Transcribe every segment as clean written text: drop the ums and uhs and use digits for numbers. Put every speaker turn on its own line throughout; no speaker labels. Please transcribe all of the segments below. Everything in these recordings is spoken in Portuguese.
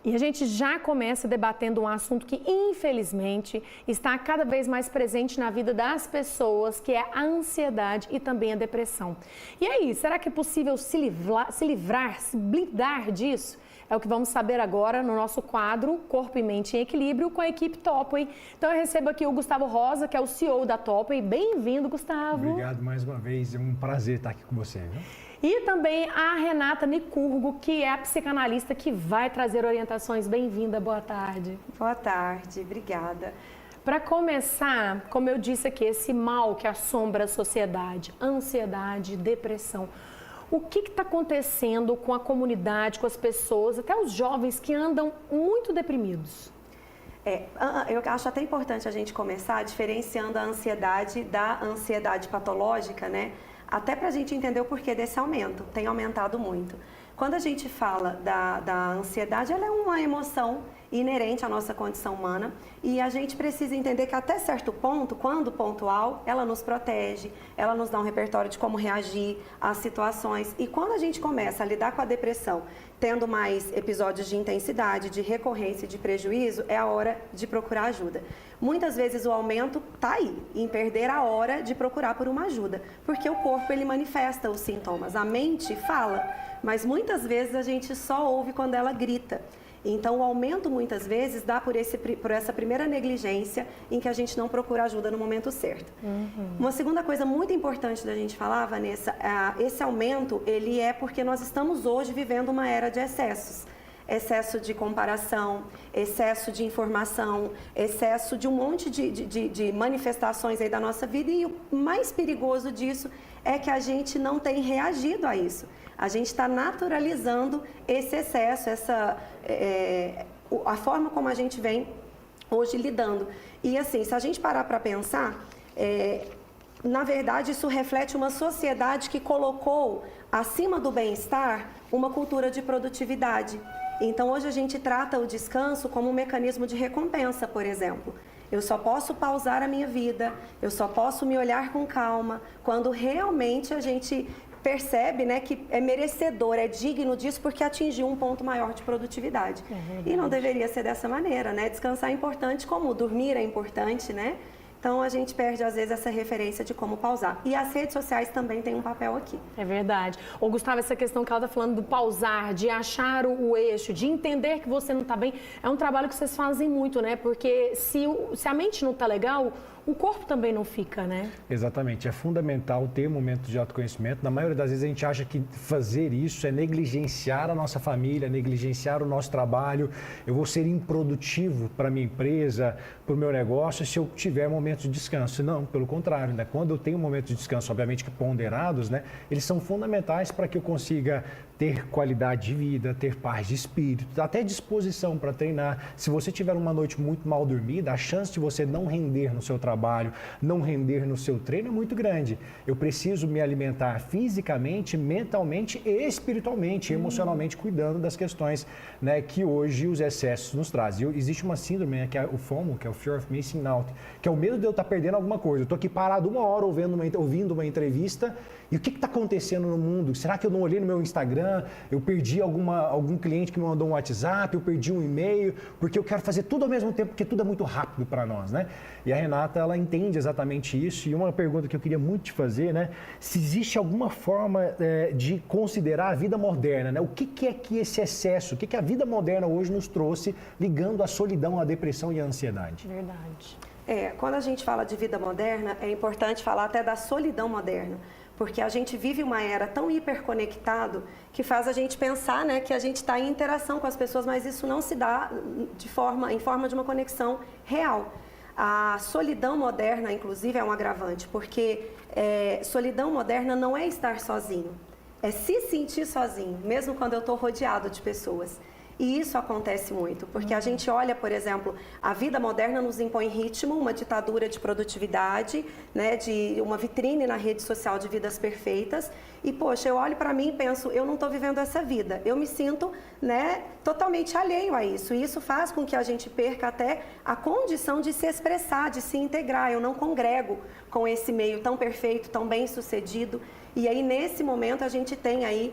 E a gente já começa debatendo um assunto que, infelizmente, está cada vez mais presente na vida das pessoas, que é a ansiedade e também a depressão. E aí, será que é possível se livrar, se blindar disso? É o que vamos saber agora no nosso quadro Corpo e Mente em Equilíbrio com a equipe Topway. Então eu recebo aqui o Gustavo Rosa, que é o CEO da Topway. Bem-vindo, Gustavo.
Obrigado mais uma vez, é um prazer estar aqui com você. Viu?
E também a Renata Nicurgo, que é a psicanalista que vai trazer orientações. Bem-vinda, boa tarde.
Boa tarde, obrigada.
Para começar, como eu disse aqui, esse mal que assombra a sociedade, ansiedade, depressão. O que está acontecendo com a comunidade, com as pessoas, até os jovens que andam muito deprimidos?
Eu acho até importante a gente começar diferenciando a ansiedade da ansiedade patológica, né? Até para a gente entender o porquê desse aumento, tem aumentado muito. Quando a gente fala da ansiedade, ela é uma emoção inerente à nossa condição humana e a gente precisa entender que até certo ponto, quando pontual, ela nos protege, ela nos dá um repertório de como reagir às situações. E quando a gente começa a lidar com a depressão, tendo mais episódios de intensidade, de recorrência e de prejuízo, é a hora de procurar ajuda. Muitas vezes o aumento está aí, em perder a hora de procurar por uma ajuda, porque o corpo ele manifesta os sintomas, a mente fala, mas muitas vezes a gente só ouve quando ela grita. Então, o aumento, muitas vezes, dá por essa primeira negligência em que a gente não procura ajuda no momento certo. Uma segunda coisa muito importante da gente falar, Vanessa, esse aumento, ele é porque nós estamos hoje vivendo uma era de excessos. Excesso de comparação, excesso de informação, excesso de um monte de manifestações aí da nossa vida. E o mais perigoso disso é que a gente não tem reagido a isso. A gente está naturalizando esse excesso, a forma como a gente vem hoje lidando. E assim, se a gente parar para pensar, na verdade isso reflete uma sociedade que colocou acima do bem-estar uma cultura de produtividade. Então hoje a gente trata o descanso como um mecanismo de recompensa, por exemplo. Eu só posso pausar a minha vida, eu só posso me olhar com calma quando realmente a gente percebe, né, que é merecedor, é digno disso porque atingiu um ponto maior de produtividade. E não deveria ser dessa maneira, né? Descansar é importante, como dormir é importante, né? Então, a gente perde, às vezes, essa referência de como pausar. E as redes sociais também têm um papel aqui.
É verdade. Ô, Gustavo, essa questão que ela está falando do pausar, de achar o eixo, de entender que você não está bem, é um trabalho que vocês fazem muito, né? Porque se a mente não está legal, o corpo também não fica, né?
Exatamente. É fundamental ter momentos de autoconhecimento. Na maioria das vezes a gente acha que fazer isso é negligenciar a nossa família, negligenciar o nosso trabalho. Eu vou ser improdutivo para a minha empresa, para o meu negócio, se eu tiver momentos de descanso. Não, pelo contrário, né? Quando eu tenho momentos de descanso, obviamente que ponderados, né? Eles são fundamentais para que eu consiga ter qualidade de vida, ter paz de espírito, até disposição para treinar. Se você tiver uma noite muito mal dormida, a chance de você não render no seu trabalho, não render no seu treino é muito grande. Eu preciso me alimentar fisicamente, mentalmente e espiritualmente, emocionalmente, cuidando das questões, né, que hoje os excessos nos trazem. Existe uma síndrome, né, que é o FOMO, que é o Fear of Missing Out, que é o medo de eu estar perdendo alguma coisa. Eu estou aqui parado uma hora ouvindo uma entrevista e o que está acontecendo no mundo? Será que eu não olhei no meu Instagram? Eu perdi algum cliente que me mandou um WhatsApp? Eu perdi um e-mail? Porque eu quero fazer tudo ao mesmo tempo, porque tudo é muito rápido para nós, né? E a Renata, ela entende exatamente isso. E uma pergunta que eu queria muito te fazer, né? Se existe alguma forma de considerar a vida moderna, né? O que é que esse excesso, o que a vida moderna hoje nos trouxe, ligando a solidão, a depressão e a ansiedade?
Verdade.
Quando a gente fala de vida moderna, é importante falar até da solidão moderna. Porque a gente vive uma era tão hiperconectado que faz a gente pensar, né, que a gente está em interação com as pessoas, mas isso não se dá em forma de uma conexão real. A solidão moderna, inclusive, é um agravante, porque solidão moderna não é estar sozinho, é se sentir sozinho, mesmo quando eu estou rodeado de pessoas. E isso acontece muito, porque a gente olha, por exemplo, a vida moderna nos impõe ritmo, uma ditadura de produtividade, né, de uma vitrine na rede social de vidas perfeitas. E, poxa, eu olho para mim e penso, eu não estou vivendo essa vida. Eu me sinto, né, totalmente alheio a isso. E isso faz com que a gente perca até a condição de se expressar, de se integrar. Eu não congrego com esse meio tão perfeito, tão bem sucedido. E aí, nesse momento, a gente tem aí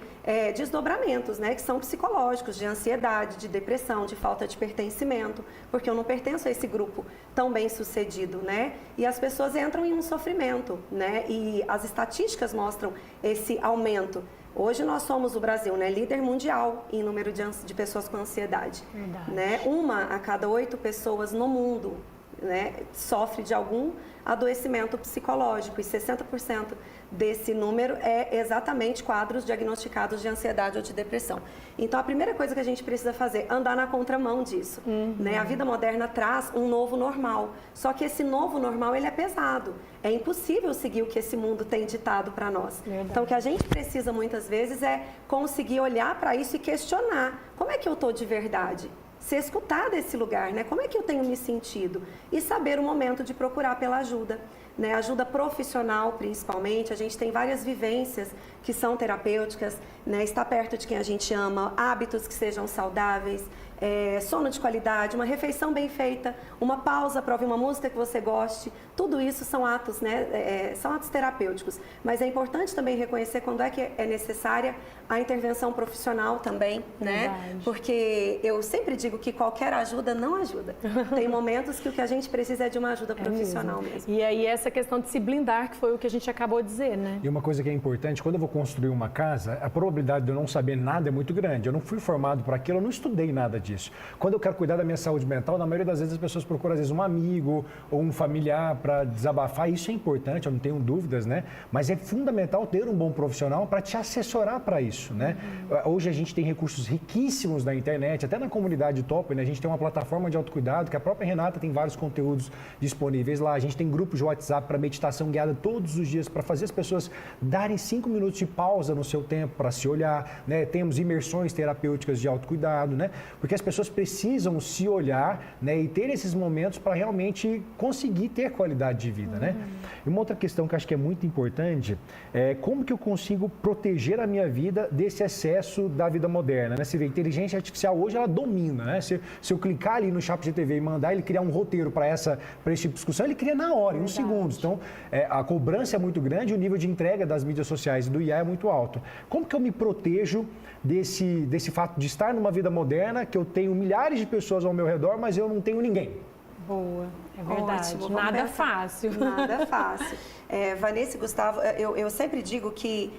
desdobramentos, né, que são psicológicos, de ansiedade, de depressão, de falta de pertencimento, porque eu não pertenço a esse grupo tão bem sucedido, né? E as pessoas entram em um sofrimento, né? E as estatísticas mostram esse aumento. Hoje nós somos o Brasil, né, líder mundial em número de pessoas com ansiedade.
Verdade.
Né? 1 a cada 8 pessoas no mundo, né, sofre de algum adoecimento psicológico, e 60% desse número é exatamente quadros diagnosticados de ansiedade ou de depressão. Então, a primeira coisa que a gente precisa fazer é andar na contramão disso. Né? A vida moderna traz um novo normal, só que esse novo normal ele é pesado. É impossível seguir o que esse mundo tem ditado para nós.
Verdade.
Então, o que a gente precisa muitas vezes é conseguir olhar para isso e questionar. Como é que eu estou de verdade? Se escutar desse lugar, né? Como é que eu tenho me sentido? E saber o momento de procurar pela ajuda, né? Ajuda profissional, principalmente. A gente tem várias vivências que são terapêuticas, né? Estar perto de quem a gente ama, hábitos que sejam saudáveis, sono de qualidade, uma refeição bem feita, uma pausa para ouvir uma música que você goste. Tudo isso são atos, né? São atos terapêuticos. Mas é importante também reconhecer quando é que é necessária a intervenção profissional também, né?
Verdade.
Porque eu sempre digo que qualquer ajuda não ajuda. Tem momentos que o que a gente precisa é de uma ajuda profissional mesmo.
E aí essa questão de se blindar, que foi o que a gente acabou de dizer, né?
E uma coisa que é importante, quando eu vou construir uma casa, a probabilidade de eu não saber nada é muito grande. Eu não fui formado para aquilo, eu não estudei nada disso. Quando eu quero cuidar da minha saúde mental, na maioria das vezes as pessoas procuram, às vezes, um amigo ou um familiar para desabafar. Isso é importante, eu não tenho dúvidas, né? Mas é fundamental ter um bom profissional para te assessorar para isso, né? Hoje a gente tem recursos riquíssimos na internet, até na comunidade Top, né? A gente tem uma plataforma de autocuidado, que a própria Renata tem vários conteúdos disponíveis lá. A gente tem grupos de WhatsApp para meditação guiada todos os dias, para fazer as pessoas darem 5 minutos de pausa no seu tempo para se olhar, né? Temos imersões terapêuticas de autocuidado, né? Porque as pessoas precisam se olhar, né? E ter esses momentos para realmente conseguir ter qualidade de vida, né? E uma outra questão que eu acho que é muito importante é como que eu consigo proteger a minha vida desse excesso da vida moderna, né? Você vê, a inteligência artificial hoje ela domina, né? Se eu clicar ali no ChatGPT e mandar ele criar um roteiro para esse tipo de discussão, ele cria na hora, em uns segundos. Então, a cobrança é muito grande, o nível de entrega das mídias sociais e do IA é muito alto. Como que eu me protejo desse fato de estar numa vida moderna, que eu tenho milhares de pessoas ao meu redor, mas eu não tenho ninguém?
Boa, é verdade.
Ótimo,
nada fácil.
Nada fácil. Vanessa e Gustavo, eu sempre digo que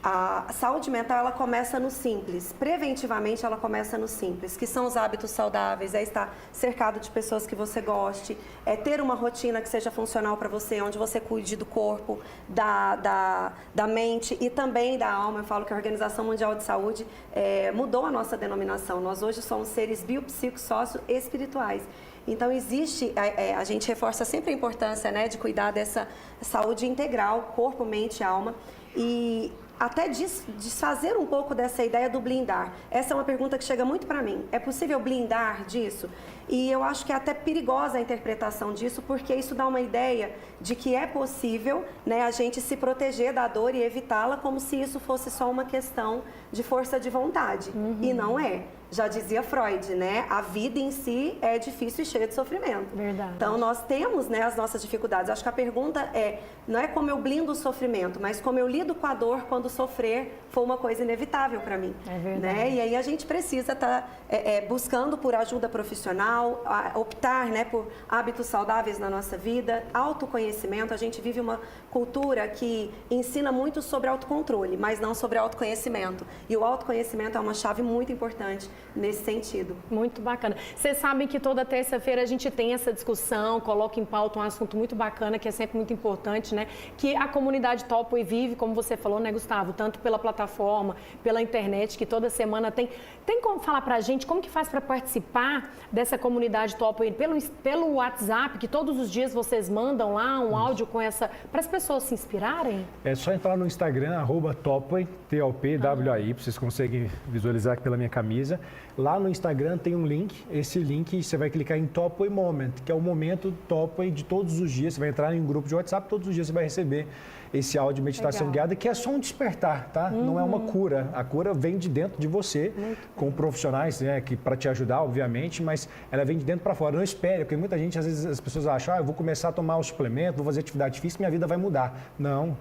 a saúde mental, ela começa no simples. Preventivamente, ela começa no simples, que são os hábitos saudáveis, é estar cercado de pessoas que você goste, é ter uma rotina que seja funcional para você, onde você cuide do corpo, da mente e também da alma. Eu falo que a Organização Mundial de Saúde mudou a nossa denominação. Nós hoje somos seres biopsicossócio-espirituais. Então, a gente reforça sempre a importância, né, de cuidar dessa saúde integral, corpo, mente e alma. E até desfazer um pouco dessa ideia do blindar. Essa é uma pergunta que chega muito para mim. É possível blindar disso? E eu acho que é até perigosa a interpretação disso, porque isso dá uma ideia de que é possível, né, a gente se proteger da dor e evitá-la como se isso fosse só uma questão de força de vontade. E não é. Já dizia Freud, né? A vida em si é difícil e cheia de sofrimento.
Verdade.
Então, nós temos, né, as nossas dificuldades. Acho que a pergunta não é como eu blindo o sofrimento, mas como eu lido com a dor quando sofrer for uma coisa inevitável para mim.
É verdade.
Né? E aí a gente precisa estar buscando por ajuda profissional, optar, né, por hábitos saudáveis na nossa vida, autoconhecimento. A gente vive uma cultura que ensina muito sobre autocontrole, mas não sobre autoconhecimento. E o autoconhecimento é uma chave muito importante nesse sentido.
Muito bacana. Vocês sabem que toda terça-feira a gente tem essa discussão, coloca em pauta um assunto muito bacana, que é sempre muito importante, né? Que a comunidade Topo e vive, como você falou, né, Gustavo? Tanto pela plataforma, pela internet, que toda semana tem. Tem como falar pra gente como que faz para participar dessa comunidade Topo pelo WhatsApp, que todos os dias vocês mandam lá um áudio com essa, para as pessoas se inspirarem?
É só entrar no Instagram, @Topway, TOPWAY, vocês conseguem visualizar aqui pela minha camisa. Lá no Instagram tem um link, esse link você vai clicar em Topway Moment, que é o momento Topway de todos os dias. Você vai entrar em um grupo de WhatsApp, todos os dias você vai receber esse áudio de meditação guiada, que é só um despertar, tá? Não é uma cura. A cura vem de dentro de você, com profissionais, né, que para te ajudar, obviamente, mas ela vem de dentro para fora. Não espere, porque muita gente, às vezes, as pessoas acham, eu vou começar a tomar o suplemento, vou fazer atividade física, minha vida vai mudar. Não.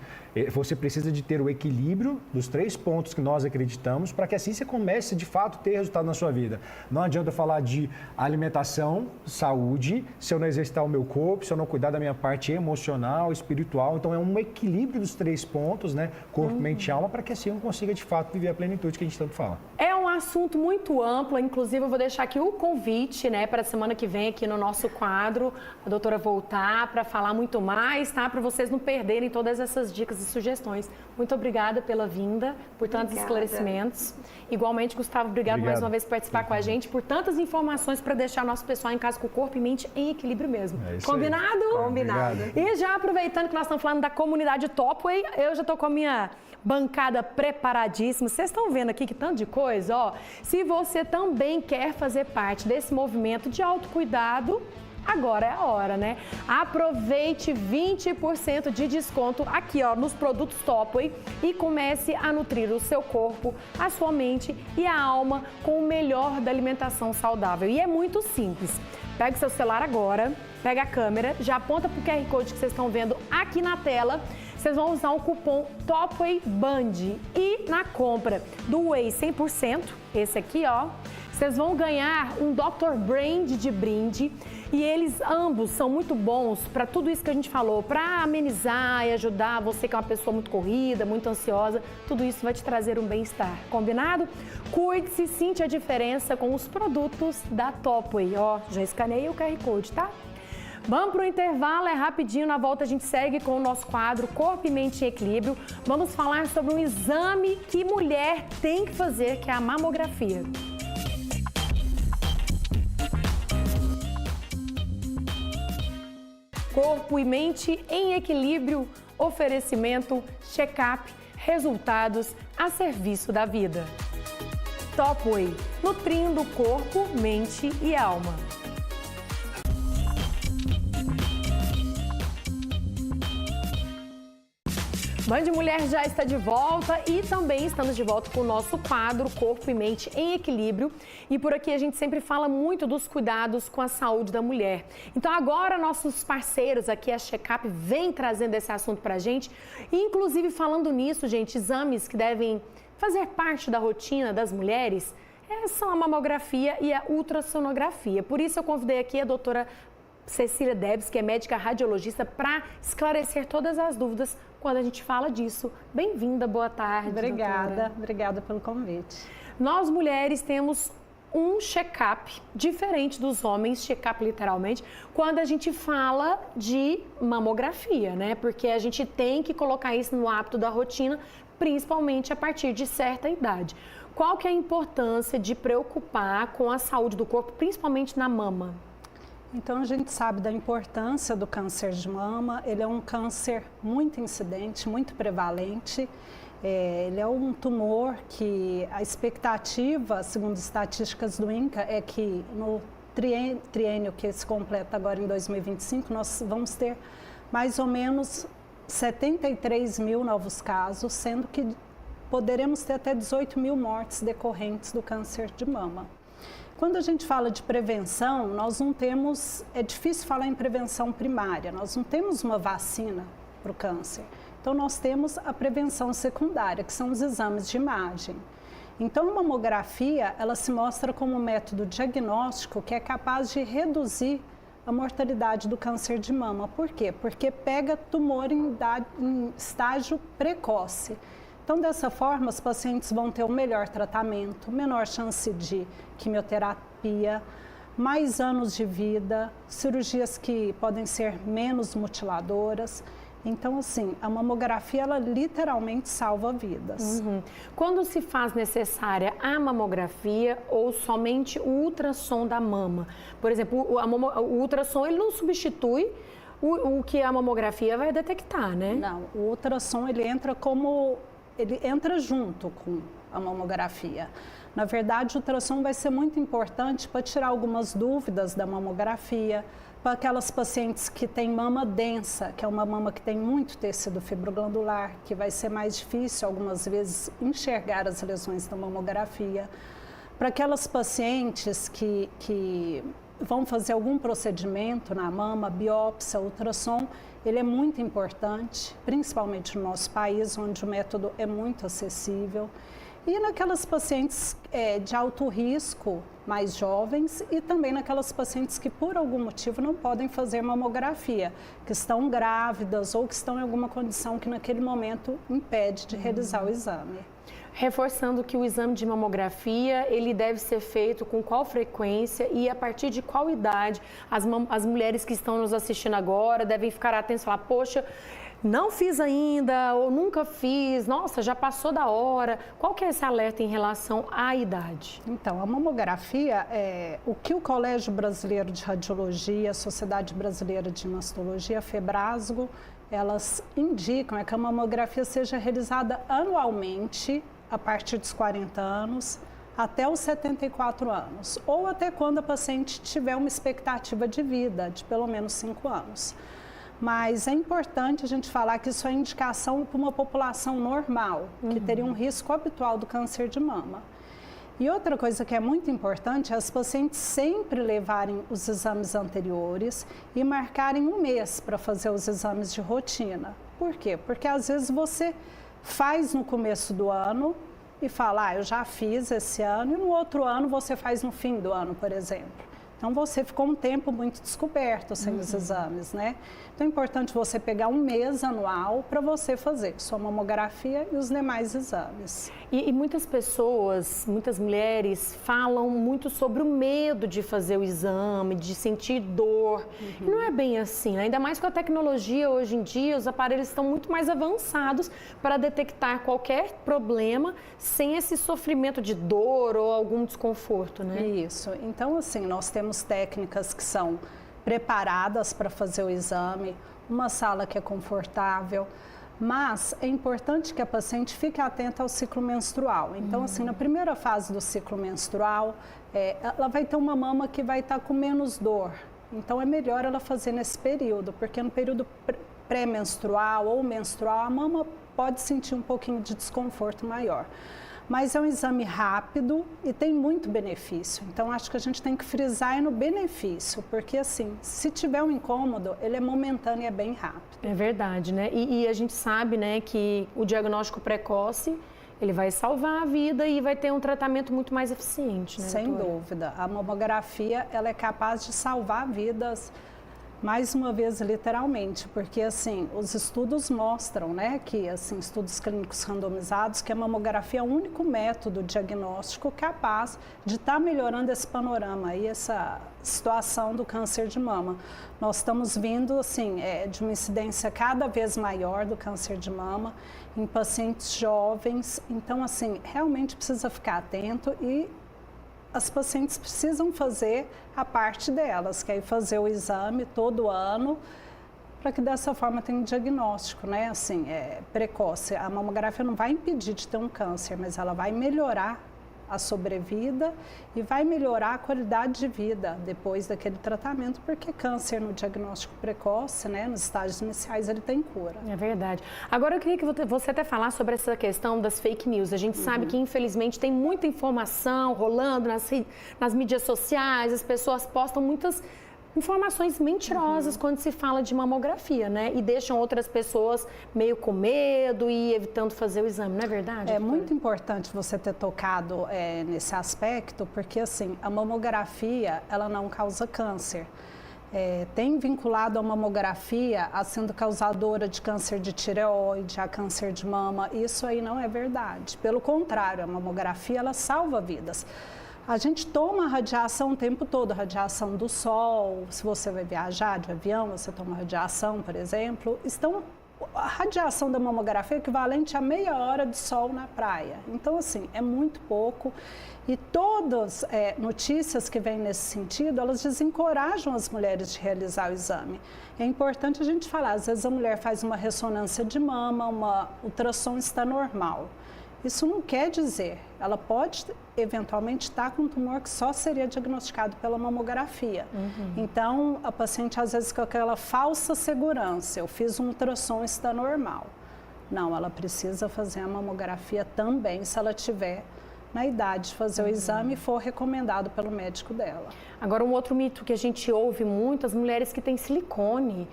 Você precisa de ter o equilíbrio dos 3 pontos que nós acreditamos para que assim você comece, de fato, ter resultado na sua vida. Não adianta falar de alimentação, saúde, se eu não exercitar o meu corpo, se eu não cuidar da minha parte emocional, espiritual. Então, é um equilíbrio dos 3 pontos, né? Corpo, mente e alma, para que assim eu consiga, de fato, viver a plenitude que a gente tanto fala.
É um assunto muito amplo, inclusive eu vou deixar aqui o convite, né, para a semana que vem aqui no nosso quadro, a doutora voltar para falar muito mais, tá? Para vocês não perderem todas essas dicas e sugestões. Muito obrigada pela vinda, por tantos esclarecimentos. Igualmente, Gustavo, obrigado mais uma vez por participar com a gente, por tantas informações para deixar nosso pessoal em casa com o corpo e mente em equilíbrio mesmo. Combinado?
Combinado.
E já aproveitando que nós estamos falando da comunidade Topway, eu já estou com a minha bancada preparadíssima. Vocês estão vendo aqui que tanto de coisa, ó. Se você também quer fazer parte desse movimento de autocuidado, agora é a hora, né? Aproveite 20% de desconto aqui, ó, nos produtos Topway e comece a nutrir o seu corpo, a sua mente e a alma com o melhor da alimentação saudável. E é muito simples. Pega o seu celular agora, pega a câmera, já aponta para o QR Code que vocês estão vendo aqui na tela. Vocês vão usar o cupom TOPWAYBAND e na compra do Whey 100%, esse aqui, ó, vocês vão ganhar um Dr. Brand de brinde e eles ambos são muito bons para tudo isso que a gente falou, para amenizar e ajudar você que é uma pessoa muito corrida, muito ansiosa, tudo isso vai te trazer um bem-estar, combinado? Cuide-se, sinta a diferença com os produtos da Topway, ó, já escaneei o QR Code, tá? Vamos para o intervalo, é rapidinho, na volta a gente segue com o nosso quadro Corpo e Mente em Equilíbrio. Vamos falar sobre um exame que mulher tem que fazer, que é a mamografia. Corpo e Mente em Equilíbrio, oferecimento, check-up, resultados a serviço da vida. Topway, nutrindo corpo, mente e alma. Band Mulher já está de volta e também estamos de volta com o nosso quadro Corpo e Mente em Equilíbrio. E por aqui a gente sempre fala muito dos cuidados com a saúde da mulher. Então agora nossos parceiros aqui, a Checkup, vem trazendo esse assunto pra gente. E, inclusive falando nisso, gente, exames que devem fazer parte da rotina das mulheres são a mamografia e a ultrassonografia. Por isso eu convidei aqui a doutora Cecília Debs, que é médica radiologista, para esclarecer todas as dúvidas quando a gente fala disso. Bem-vinda, boa tarde, doutora.
Obrigada pelo convite.
Nós, mulheres, temos um check-up diferente dos homens, check-up literalmente, quando a gente fala de mamografia, né? Porque a gente tem que colocar isso no hábito da rotina, principalmente a partir de certa idade. Qual que é a importância de preocupar com a saúde do corpo, principalmente na mama?
Então, a gente sabe da importância do câncer de mama. Ele é um câncer muito incidente, muito prevalente. Ele é um tumor que a expectativa, segundo estatísticas do INCA, é que no triênio que se completa agora em 2025, nós vamos ter mais ou menos 73 mil novos casos, sendo que poderemos ter até 18 mil mortes decorrentes do câncer de mama. Quando a gente fala de prevenção, nós não temos, é difícil falar em prevenção primária, nós não temos uma vacina para o câncer. Então, nós temos a prevenção secundária, que são os exames de imagem. Então, a mamografia, ela se mostra como um método diagnóstico que é capaz de reduzir a mortalidade do câncer de mama. Por quê? Porque pega tumor em estágio precoce. Então, dessa forma, os pacientes vão ter um melhor tratamento, menor chance de quimioterapia, mais anos de vida, cirurgias que podem ser menos mutiladoras. Então, assim, a mamografia, ela literalmente salva vidas.
Uhum. Quando se faz necessária a mamografia ou somente o ultrassom da mama? Por exemplo, o ultrassom, ele não substitui o que a mamografia vai detectar, né?
Não, o ultrassom, ele entra junto com a mamografia. Na verdade, o ultrassom vai ser muito importante para tirar algumas dúvidas da mamografia, para aquelas pacientes que têm mama densa, que é uma mama que tem muito tecido fibroglandular, que vai ser mais difícil algumas vezes enxergar as lesões da mamografia. Para aquelas pacientes que vão fazer algum procedimento na mama, biópsia, ultrassom, ele é muito importante, principalmente no nosso país, onde o método é muito acessível. E naquelas pacientes de alto risco, mais jovens, e também naquelas pacientes que por algum motivo não podem fazer mamografia, que estão grávidas ou que estão em alguma condição que naquele momento impede de realizar o exame.
Reforçando que o exame de mamografia, ele deve ser feito com qual frequência e a partir de qual idade as mulheres que estão nos assistindo agora devem ficar atentas e falar, poxa, não fiz ainda ou nunca fiz, nossa, já passou da hora. Qual que é esse alerta em relação à idade?
Então, a mamografia, o que o Colégio Brasileiro de Radiologia, a Sociedade Brasileira de Mastologia, a FEBRASGO, elas indicam que a mamografia seja realizada anualmente, a partir dos 40 anos, até os 74 anos, ou até quando a paciente tiver uma expectativa de vida de pelo menos 5 anos. Mas é importante a gente falar que isso é indicação para uma população normal, que teria um risco habitual do câncer de mama. E outra coisa que é muito importante é as pacientes sempre levarem os exames anteriores e marcarem um mês para fazer os exames de rotina. Por quê? Porque às vezes você faz no começo do ano e fala, eu já fiz esse ano, e no outro ano você faz no fim do ano, por exemplo. Então, você ficou um tempo muito descoberto sem os exames, né? Então, é importante você pegar um mês anual para você fazer sua mamografia e os demais exames.
E muitas pessoas, muitas mulheres falam muito sobre o medo de fazer o exame, de sentir dor. E não é bem assim, né? Ainda mais com a tecnologia hoje em dia, os aparelhos estão muito mais avançados para detectar qualquer problema sem esse sofrimento de dor ou algum desconforto, né?
Isso. Então, assim, nós temos técnicas que são preparadas para fazer o exame, uma sala que é confortável, mas é importante que a paciente fique atenta ao ciclo menstrual. Então, assim, na primeira fase do ciclo menstrual, ela vai ter uma mama que vai estar com menos dor. Então, é melhor ela fazer nesse período, porque no período pré-menstrual ou menstrual, a mama pode sentir um pouquinho de desconforto maior. Mas é um exame rápido e tem muito benefício. Então, acho que a gente tem que frisar no benefício, porque assim, se tiver um incômodo, ele é momentâneo e é bem rápido.
É verdade, né? E a gente sabe, né, que o diagnóstico precoce, ele vai salvar a vida e vai ter um tratamento muito mais eficiente, né,
Sem
doutora?
dúvida. A mamografia, ela é capaz de salvar vidas, mais uma vez, literalmente, porque assim, os estudos mostram, né, que assim, estudos clínicos randomizados, que a mamografia é o único método diagnóstico capaz de estar melhorando esse panorama e essa situação do câncer de mama. Nós estamos vindo, assim, de uma incidência cada vez maior do câncer de mama em pacientes jovens, então, assim, realmente precisa ficar atento e as pacientes precisam fazer a parte delas, que é fazer o exame todo ano, para que dessa forma tenha um diagnóstico, né? Assim, precoce. A mamografia não vai impedir de ter um câncer, mas ela vai melhorar a sobrevida e vai melhorar a qualidade de vida depois daquele tratamento, porque câncer no diagnóstico precoce, né, nos estágios iniciais, ele tem cura.
É verdade. Agora eu queria que você até falasse sobre essa questão das fake news. A gente sabe que, infelizmente, tem muita informação rolando nas mídias sociais, as pessoas postam muitas informações mentirosas quando se fala de mamografia, né? E deixam outras pessoas meio com medo e evitando fazer o exame, não é verdade?
É muito importante você ter tocado nesse aspecto, porque assim, a mamografia, ela não causa câncer. Tem vinculado a mamografia a sendo causadora de câncer de tireoide, a câncer de mama. Isso aí não é verdade. Pelo contrário, a mamografia, ela salva vidas. A gente toma radiação o tempo todo, radiação do sol, se você vai viajar de avião, você toma radiação, por exemplo. A radiação da mamografia é equivalente a meia hora de sol na praia. Então, assim, é muito pouco. E todas notícias que vêm nesse sentido, elas desencorajam as mulheres de realizar o exame. É importante a gente falar, às vezes a mulher faz uma ressonância de mama, uma ultrassom está normal. Isso não quer dizer, ela pode eventualmente estar com um tumor que só seria diagnosticado pela mamografia. Então, a paciente às vezes com aquela falsa segurança, eu fiz um ultrassom, está normal. Não, ela precisa fazer a mamografia também se ela tiver na idade de fazer o exame e for recomendado pelo médico dela.
Agora, um outro mito que a gente ouve muito, as mulheres que têm silicone,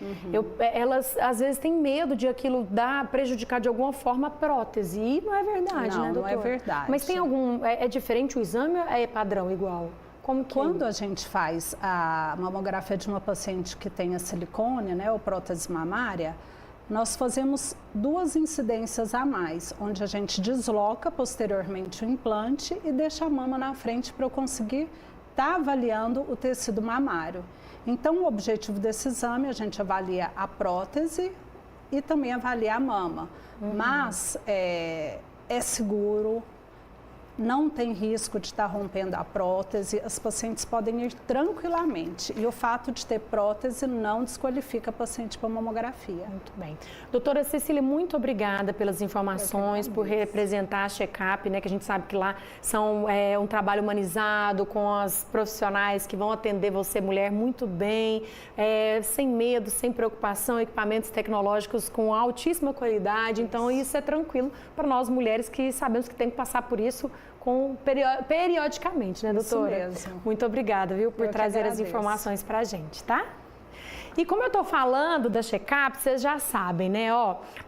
elas às vezes têm medo de aquilo prejudicar de alguma forma a prótese. E não é verdade,
Não,
né, doutora?
não é verdade.
Mas tem algum... É diferente o exame ou é padrão igual? Como que...
Quando a gente faz a mamografia de uma paciente que tenha silicone, né, ou prótese mamária, nós fazemos 2 incidências a mais, onde a gente desloca posteriormente o implante e deixa a mama na frente para eu conseguir estar avaliando o tecido mamário. Então, o objetivo desse exame, a gente avalia a prótese e também avalia a mama. Mas é seguro, não tem risco de estar rompendo a prótese, as pacientes podem ir tranquilamente. E o fato de ter prótese não desqualifica a paciente para mamografia.
Muito bem. Doutora Cecília, muito obrigada pelas informações, por representar a Checkup, né, que a gente sabe que lá são um trabalho humanizado, com as profissionais que vão atender você, mulher, muito bem, sem medo, sem preocupação, equipamentos tecnológicos com altíssima qualidade. Então, isso é tranquilo para nós mulheres que sabemos que tem que passar por isso periodicamente, né, doutora?
Isso mesmo.
Muito obrigada, viu, por trazer as informações para a gente, tá? E como eu estou falando da Checkup, vocês já sabem, né?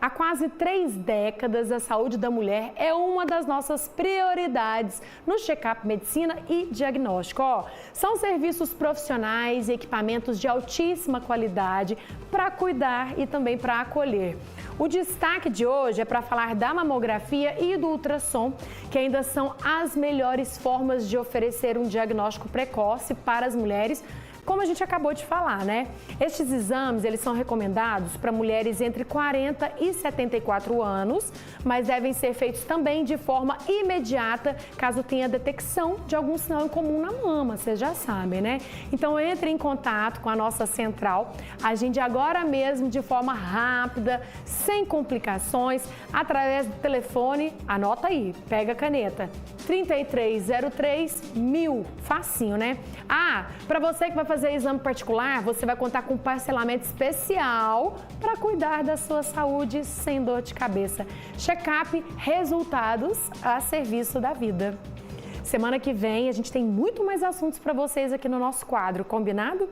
Há quase 3 décadas, a saúde da mulher é uma das nossas prioridades no Checkup Medicina e Diagnóstico. São serviços profissionais e equipamentos de altíssima qualidade para cuidar e também para acolher. O destaque de hoje é para falar da mamografia e do ultrassom, que ainda são as melhores formas de oferecer um diagnóstico precoce para as mulheres, como a gente acabou de falar, né? Estes exames, eles são recomendados para mulheres entre 40 e 74 anos, mas devem ser feitos também de forma imediata, caso tenha detecção de algum sinal incomum na mama, vocês já sabem, né? Então, entre em contato com a nossa central, agende agora mesmo de forma rápida, sem complicações, através do telefone, anota aí, pega a caneta, 3303-1000, facinho, né? Para você que vai fazer exame particular, você vai contar com um parcelamento especial para cuidar da sua saúde sem dor de cabeça. Checkup, resultados a serviço da vida. Semana que vem a gente tem muito mais assuntos para vocês aqui no nosso quadro, combinado?